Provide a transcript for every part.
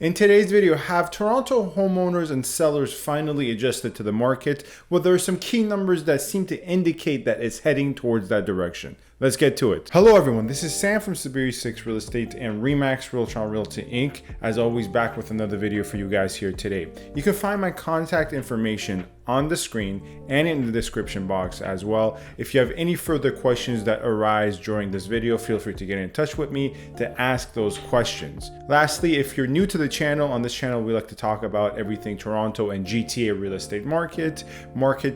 In today's video, have Toronto homeowners and sellers finally adjusted to the market? Well, there are some key numbers that seem to indicate that it's heading towards that direction. Let's get to it. Hello everyone, this is Sam from SaberiSixRealEstate and Remax Realtron Realty Inc. As always, back with another video for you guys here today. You can find my contact information on the screen and in the description box as well. If you have any further questions that arise during this video, feel free to get in touch with me to ask those questions. Lastly, if you're new to the channel, on this channel we like to talk about everything Toronto and GTA real estate market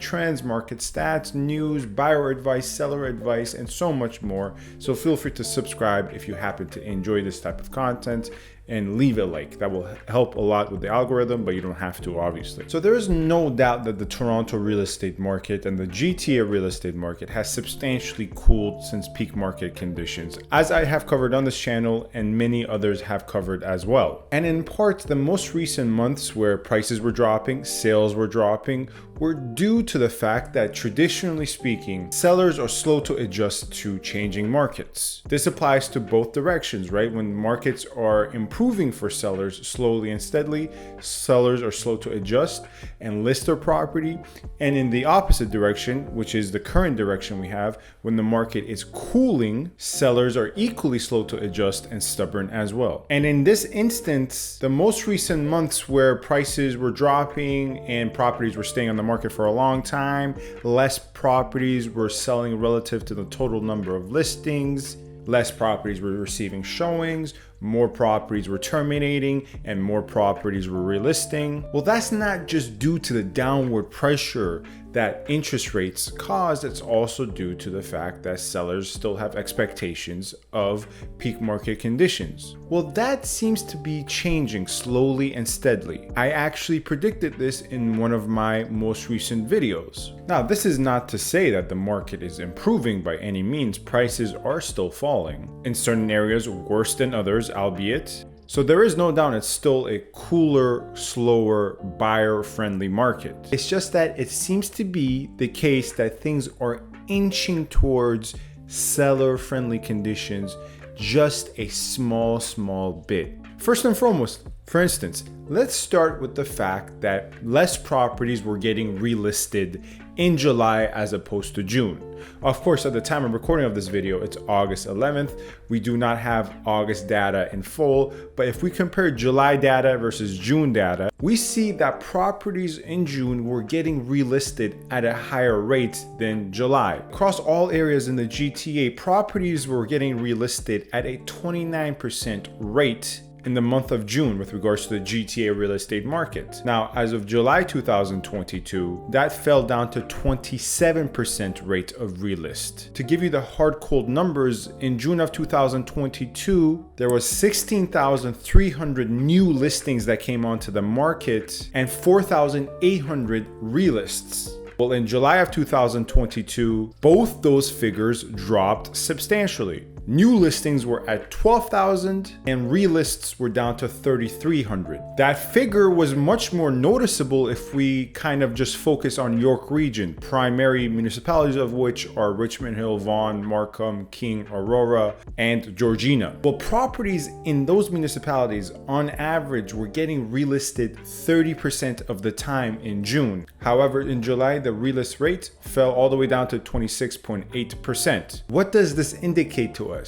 trends, market stats, news, buyer advice, seller advice, and so much more. So feel free to subscribe if you happen to enjoy this type of content, and leave a like. That will help a lot with the algorithm, but you don't have to, obviously. So there is no doubt that the Toronto real estate market and the GTA real estate market has substantially cooled since peak market conditions, as I have covered on this channel and many others have covered as well. And in part, the most recent months where prices were dropping, sales were dropping, were due to the fact that, traditionally speaking, sellers are slow to adjust to changing markets. This applies to both directions, right? When markets are improving for sellers slowly and steadily, sellers are slow to adjust and list their property. And in the opposite direction, which is the current direction we have, when the market is cooling, sellers are equally slow to adjust and stubborn as well. And in this instance, the most recent months where prices were dropping and properties were staying on the market for a long time, less properties were selling relative to the total number of listings, less properties were receiving showings, more properties were terminating, and more properties were relisting. Well, that's not just due to the downward pressure that interest rates cause, it's also due to the fact that sellers still have expectations of peak market conditions. Well, that seems to be changing slowly and steadily. I actually predicted this in one of my most recent videos. Now, this is not to say that the market is improving by any means. Prices are still falling. In certain areas, worse than others, albeit. So there is no doubt it's still a cooler, slower, buyer-friendly market. It's just that it seems to be the case that things are inching towards seller-friendly conditions just a small bit. First and foremost, for instance, let's start with the fact that less properties were getting relisted in July as opposed to June. Of course, at the time of recording of this video, it's August 11th. We do not have August data in full, but if we compare July data versus June data, we see that properties in June were getting relisted at a higher rate than July. Across all areas in the GTA, properties were getting relisted at a 29% rate in the month of June with regards to the GTA real estate market. Now, as of July 2022, that fell down to 27% rate of relist. To give you the hard cold numbers, in June of 2022, there was 16,300 new listings that came onto the market and 4,800 relists. Well, in July of 2022, both those figures dropped substantially. New listings were at 12,000 and relists were down to 3,300. That figure was much more noticeable if we kind of just focus on York region, primary municipalities of which are Richmond Hill, Vaughan, Markham, King, Aurora, and Georgina. Well, properties in those municipalities on average were getting relisted 30% of the time in June. However, in July, the relist rate fell all the way down to 26.8%. What does this indicate to us?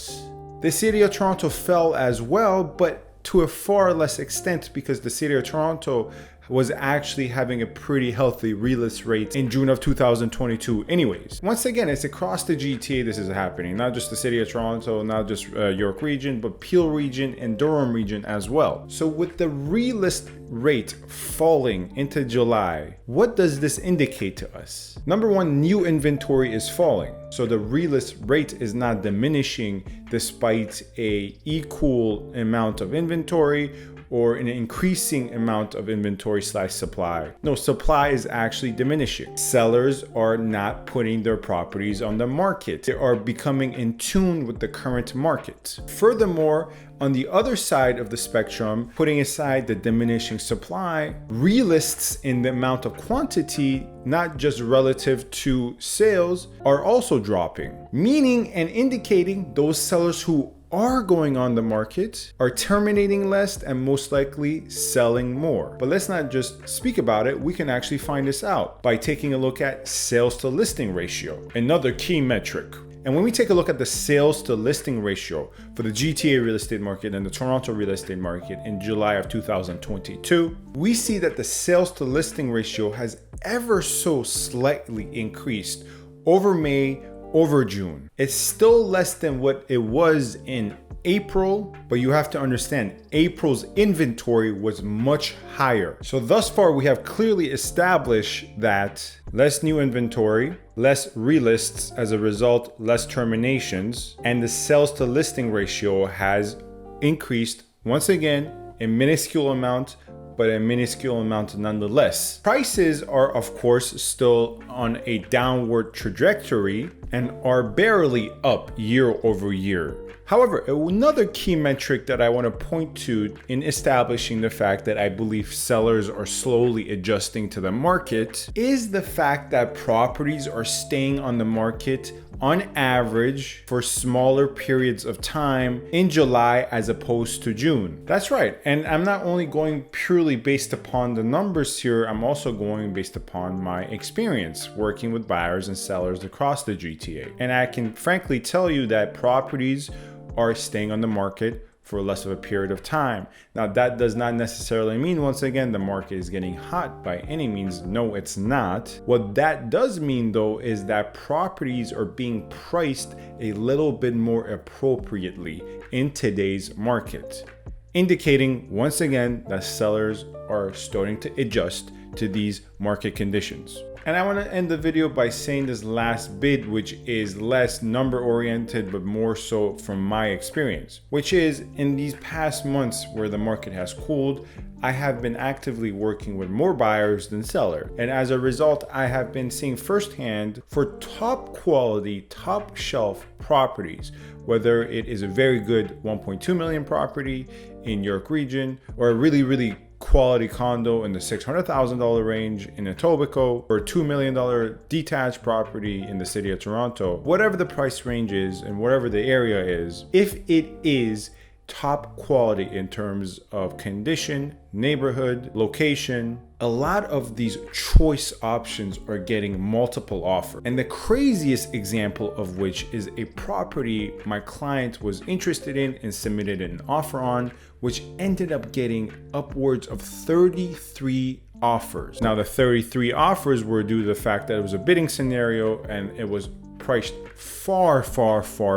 The city of Toronto fell as well, but to a far less extent because the city of Toronto was actually having a pretty healthy relist rate in June of 2022 anyways. Once again, it's across the GTA this is happening, not just the city of Toronto, not just York region, but Peel region and Durham region as well. So with the relist rate falling into July, what does this indicate to us? Number one, new inventory is falling. So the relist rate is not diminishing despite a equal amount of inventory or an increasing amount of inventory / supply. No, supply is actually diminishing. Sellers are not putting their properties on the market. They are becoming in tune with the current market. Furthermore, on the other side of the spectrum, putting aside the diminishing supply, relists in the amount of quantity, not just relative to sales, are also dropping, meaning and indicating those sellers who are going on the market are terminating less and most likely selling more. But let's not just speak about it, we can actually find this out by taking a look at sales to listing ratio, another key metric. And when we take a look at the sales to listing ratio for the GTA real estate market and the Toronto real estate market in July of 2022, we see that the sales to listing ratio has ever so slightly increased over May, over June. It's still less than what it was in April, but you have to understand April's inventory was much higher. So thus far we have clearly established that less new inventory, less relists, as a result, less terminations, and the sales to listing ratio has increased once again, a minuscule amount, but a minuscule amount nonetheless. Prices are of course still on a downward trajectory and are barely up year over year. However, another key metric that I want to point to in establishing the fact that I believe sellers are slowly adjusting to the market is the fact that properties are staying on the market on average for smaller periods of time in July as opposed to June. That's right. And I'm not only going purely based upon the numbers here, I'm also going based upon my experience working with buyers and sellers across the GTA. And I can frankly tell you that properties are staying on the market for less of a period of time. Now, that does not necessarily mean, once again, the market is getting hot by any means. No, it's not. What that does mean, though, is that properties are being priced a little bit more appropriately in today's market, indicating, once again, that sellers are starting to adjust to these market conditions. And I want to end the video by saying this last bit, which is less number oriented, but more so from my experience, which is in these past months where the market has cooled, I have been actively working with more buyers than sellers. And as a result, I have been seeing firsthand for top quality, top shelf properties, whether it is a very good 1.2 million property in York region or a really quality condo in the $600,000 range in Etobicoke, or a $2 million detached property in the city of Toronto, whatever the price range is and whatever the area is, if it is top quality in terms of condition, neighborhood, location, a lot of these choice options are getting multiple offers. And the craziest example of which is a property my client was interested in and submitted an offer on, which ended up getting upwards of 33 offers. Now, the 33 offers were due to the fact that it was a bidding scenario and it was priced far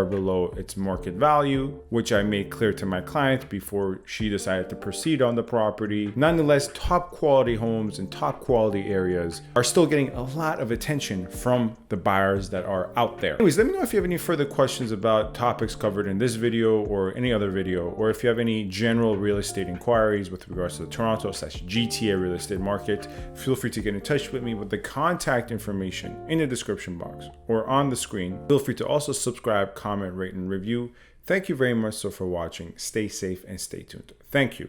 below its market value, which I made clear to my client before she decided to proceed on the property. Nonetheless, top quality homes in top quality areas are still getting a lot of attention from the buyers that are out there. Anyways, let me know if you have any further questions about topics covered in this video or any other video, or if you have any general real estate inquiries with regards to the Toronto/GTA real estate market. Feel free to get in touch with me with the contact information in the description box or on the screen. Feel free to also subscribe, comment, rate, and review. Thank you very much for watching. Stay safe and stay tuned. Thank you.